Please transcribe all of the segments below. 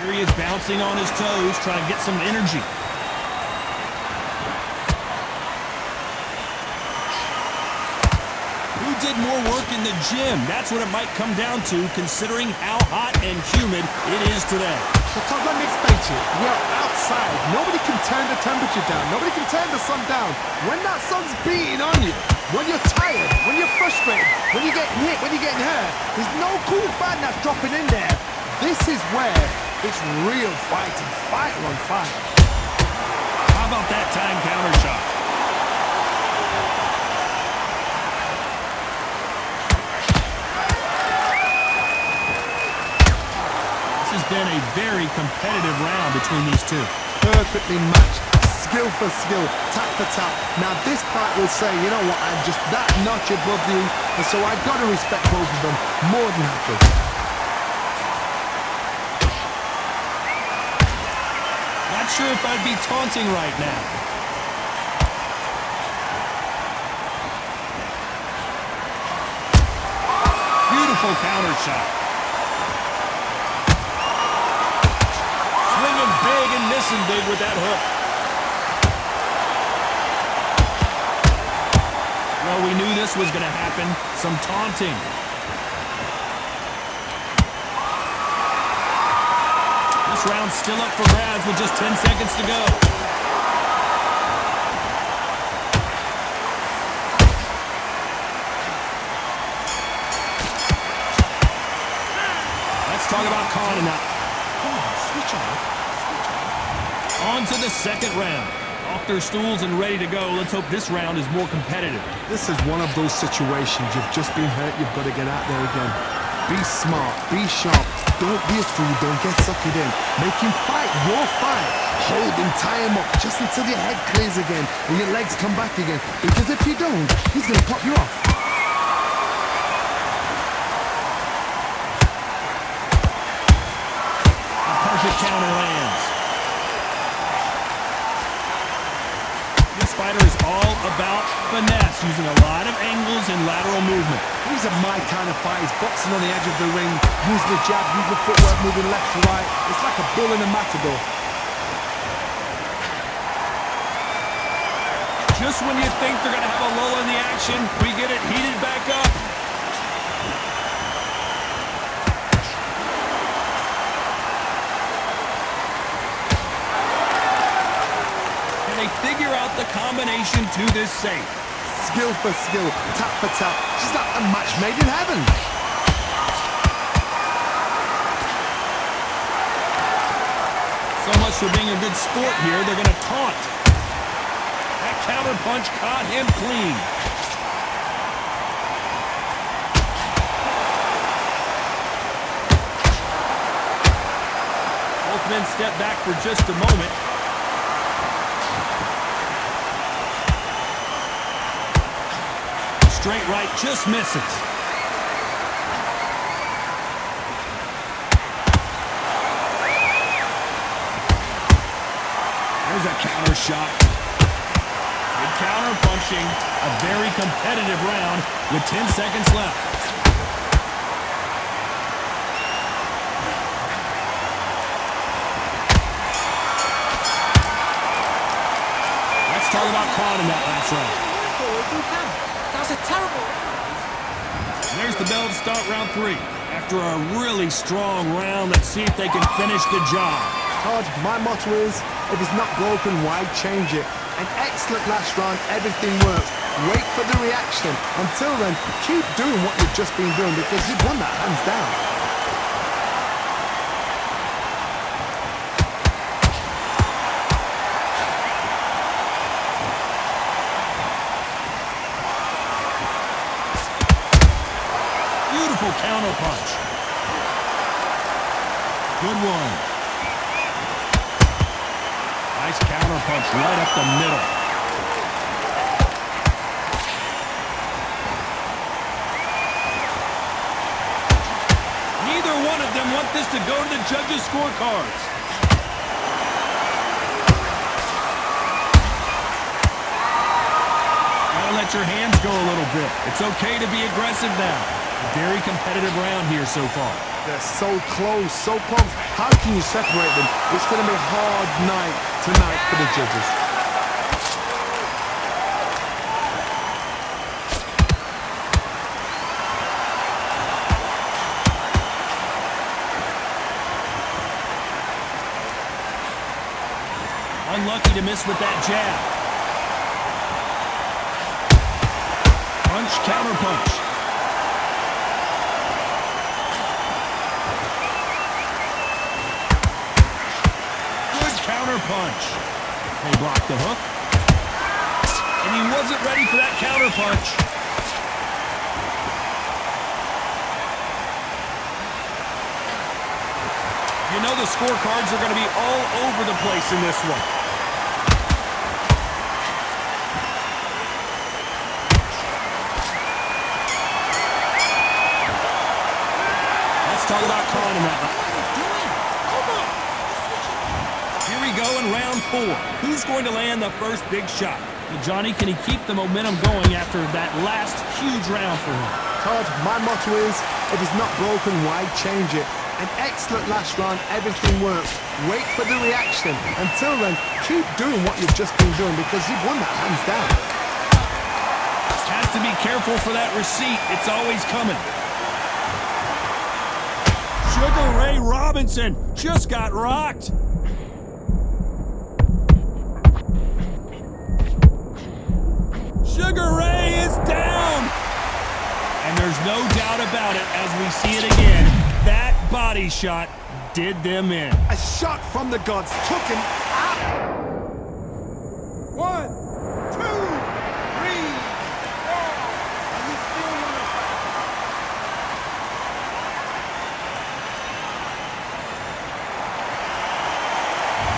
Here he is bouncing on his toes, trying to get some energy. Who did more work in the gym? That's what it might come down to, considering how hot and humid it is today. But Todd, let me explain to you. We are outside. Nobody can turn the temperature down. Nobody can turn the sun down. When that sun's beating on you, when you're tired, when you're frustrated, when you're getting hit, when you're getting hurt, there's no cool fan that's dropping in there. This is where it's real fighting, fighter on fire. How about that time counter shot? This has been a very competitive round between these two. Perfectly matched, skill for skill, tap for tap. Now this part will say, you know what, I'm just that notch above you, and so I've got to respect both of them more than happy. Not sure if I'd be taunting right now. Beautiful counter shot. Swinging big and missing big with that hook. Well, we knew this was going to happen. Some taunting. This round's still up for grabs with just 10 seconds to go. Let's talk about Khan now. Switch on. On to the second round. Off their stools and ready to go. Let's hope this round is more competitive. This is one of those situations. You've just been hurt. You've got to get out there again. Be smart. Be sharp. Don't be a fool. Don't get sucked in. Make him fight your fight. Hold him. Tie him up just until your head clears again and your legs come back again. Because if you don't, he's going to pop you off. A perfect counter lands. This fighter is all about finesse, using a lot of angles and lateral movement. These are my kind of fighters, boxing on the edge of the ring, using the jab, using the footwork, moving left to right. It's like a bull in a matador. Just when you think they're going to have a lull in the action, we get it heated back up. Can they figure out the combination to this safe? Skill for skill, tap for tap, just like a match made in heaven. So much for being a good sport here, they're going to taunt. That counter punch caught him clean. Both men step back for just a moment. Straight right just misses. There's a counter shot. Good counter punching. A very competitive round with 10 seconds left. Let's talk about Khan in that last round. That was a terrible. There's the bell to start round 3. After a really strong round, let's see if they can finish the job. Todd, my motto is, if it's not broken, why change it? An excellent last round, everything worked. Wait for the reaction. Until then, keep doing what you've just been doing because you've won that hands down. Beautiful counter punch. Good one. Nice counter punch right up the middle. Neither one of them want this to go to the judges' scorecards. Gotta let your hands go a little bit. It's okay to be aggressive now. Very competitive round here so far. They're so close, so close. How can you separate them? It's going to be a hard night tonight for the judges. Unlucky to miss with that jab. Punch, counter punch. Good counter punch. They blocked the hook. And he wasn't ready for that counter punch. You know the scorecards are going to be all over the place in this one. Talk about Khan in that one. Here we go in round 4. Who's going to land the first big shot? Well, Johnny, can he keep the momentum going after that last huge round for him? Todd, my motto is, if it's not broken, why change it? An excellent last round, everything works. Wait for the reaction. Until then, keep doing what you've just been doing because you've won that hands down. Has to be careful for that receipt. It's always coming. Sugar Ray Robinson just got rocked. Sugar Ray is down. And there's no doubt about it as we see it again. That body shot did them in. A shot from the gods took him out. 1, 2, 3, 4. Are you still on the fight?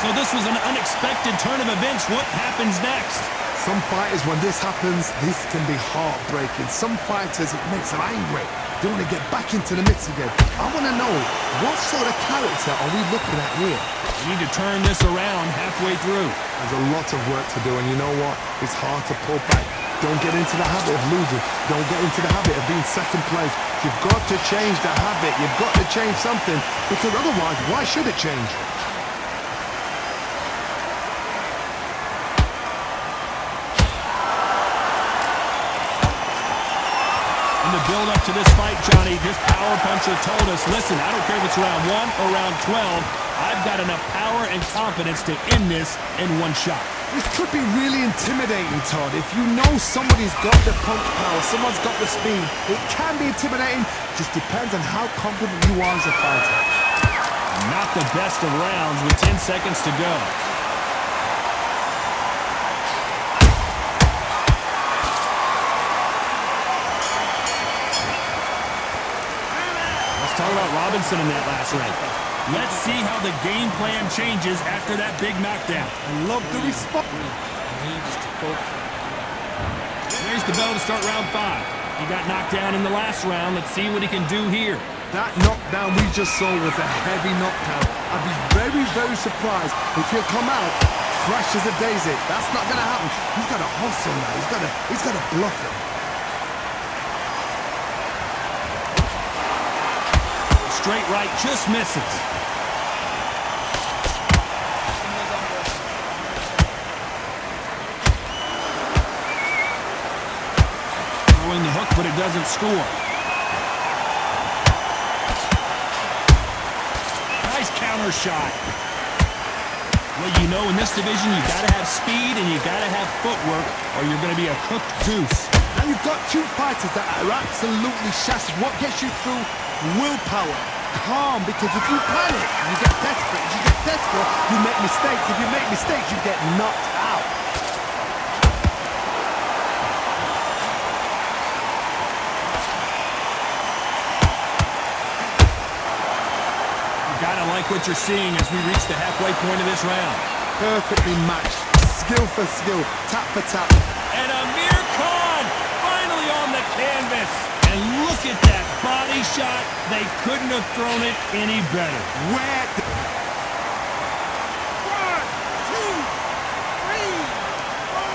So this was an unexpected turn of events. What happens next? Some fighters, when this happens, this can be heartbreaking. Some fighters, it makes them angry. They want to get back into the mix again. I want to know, what sort of character are we looking at here? We need to turn this around halfway through. There's a lot of work to do, and you know what? It's hard to pull back. Don't get into the habit of losing. Don't get into the habit of being second place. You've got to change the habit. You've got to change something, because otherwise, why should it change? In the build-up to this fight, Johnny, this power puncher told us, listen, I don't care if it's round 1 or round 12, I've got enough power and confidence to end this in one shot. This could be really intimidating, Todd. If you know somebody's got the punch power, someone's got the speed, it can be intimidating. Just depends on how confident you are as a fighter. Not the best of rounds with 10 seconds to go. Talk about Robinson in that last round. Let's see how the game plan changes after that big knockdown. I love the response. There's the bell to start round 5. He got knocked down in the last round. Let's see what he can do here. That knockdown we just saw was a heavy knockdown. I'd be very, very surprised if he'll come out fresh as a daisy. That's not going to happen. He's got to hustle now. He's got to bluff it. Straight right just misses. Throwing the hook, but it doesn't score. Nice counter shot. Well, you know, in this division, you got to have speed and you got to have footwork, or you're going to be a cooked goose. And you've got two fighters that are absolutely shattered. What gets you through? Willpower. Calm, because if you panic, you get desperate. If you get desperate, you make mistakes. If you make mistakes, you get knocked out. You gotta like what you're seeing as we reach the halfway point of this round. Perfectly matched. Skill for skill. Tap for tap. And Amir Khan finally on the canvas. And look at that body shot. They couldn't have thrown it any better. Where? 1, 2, 3, 4.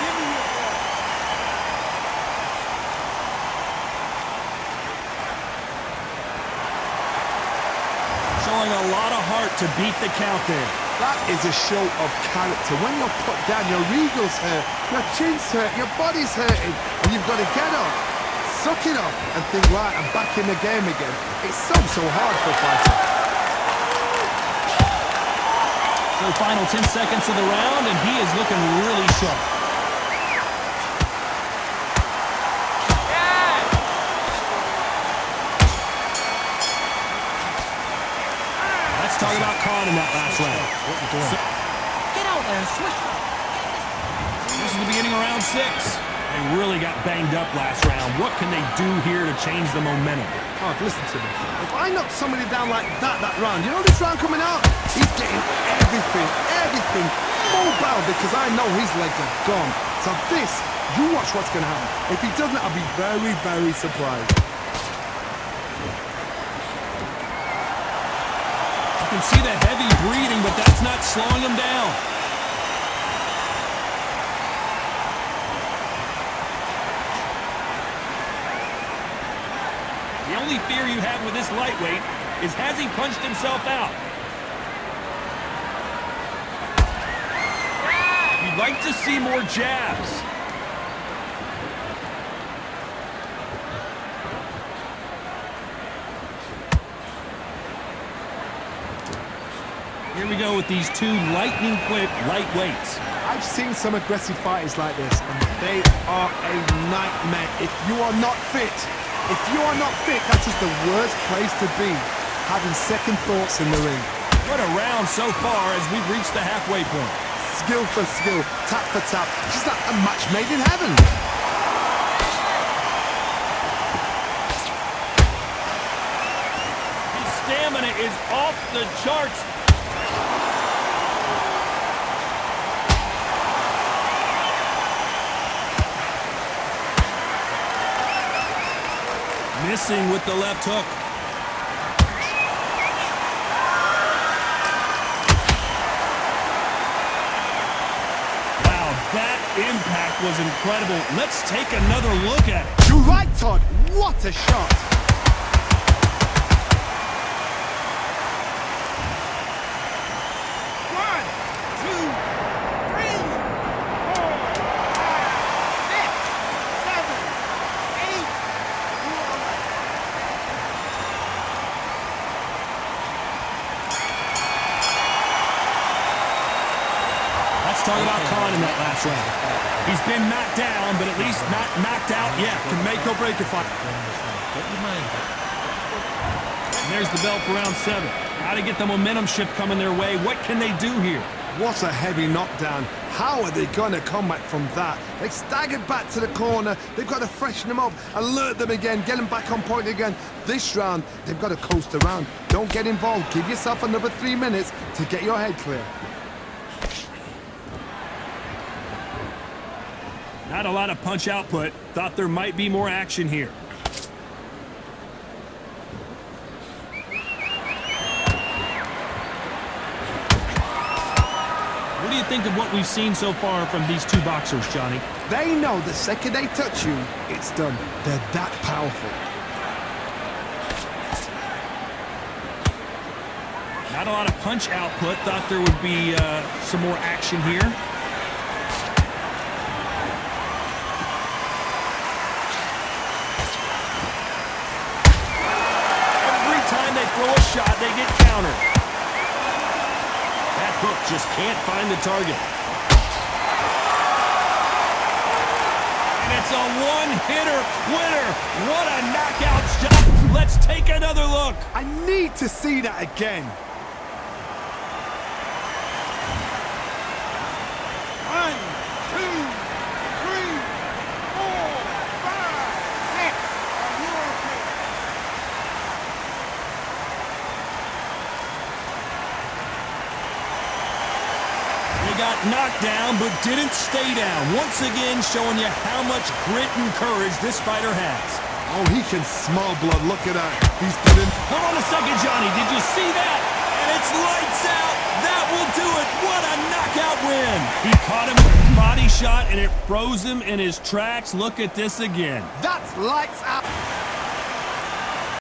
Give me your ball. Showing a lot of heart to beat the count there. That is a show of character. When you're put down, your eagle's hurt, your chin's hurt, your body's hurting, and you've got to get up, suck it up, and think, right, I'm back in the game again. It's so hard for a fighter. So final 10 seconds of the round, and he is looking really sharp. Let's talk about Khan in that last round. Get out there and switch. This is the beginning of round 6. They really got banged up last round. What can they do here to change the momentum? Oh, listen to me. If I knock somebody down like that round, you know this round coming out? He's getting everything mobile because I know his legs are gone. So this, you watch what's going to happen. If he doesn't, I'll be very surprised. You can see the heavy breathing, but that's not slowing him down. The only fear you have with this lightweight is, has he punched himself out? You'd like to see more jabs. Here we go with these two lightning-quick lightweights. I've seen some aggressive fighters like this, and they are a nightmare. If you are not fit, that is the worst place to be, having second thoughts in the ring. What a round so far as we've reached the halfway point. Skill for skill, tap for tap, just like a match made in heaven. His stamina is off the charts. Missing with the left hook. Wow, that impact was incredible. Let's take another look at it. You're right, Todd. What a shot. One, two, three, 4, 5, 6, 7, 8. You are right. Let's talk about Khan in that last round. He's been knocked down, but at least not knocked out yet. Can make or break a fight. And there's the bell for round 7. How to get the momentum shift coming their way. What can they do here? What a heavy knockdown. How are they going to come back from that? They staggered back to the corner. They've got to freshen them up, alert them again, get them back on point again. This round, they've got to coast around. Don't get involved. Give yourself another 3 minutes to get your head clear. Not a lot of punch output. Thought there might be more action here. What do you think of what we've seen so far from these two boxers, Johnny? They know the second they touch you, it's done. They're that powerful. Not a lot of punch output. Thought there would be some more action here. Every time they throw a shot, they get countered. That hook just can't find the target. And it's a one-hitter winner. What a knockout shot. Let's take another look. I need to see that again. 1, 2, 3, 4, 5, 6. Are you okay? They got knocked down, but didn't stay down. Once again, showing you how much grit and courage this fighter has. Oh, he can smell blood. Look at that. He's getting... Hold on a second, Johnny. Did you see that? And it's lights out. That will do it. What a knockout win. He caught him with a body shot, and it froze him in his tracks. Look at this again. That's lights out.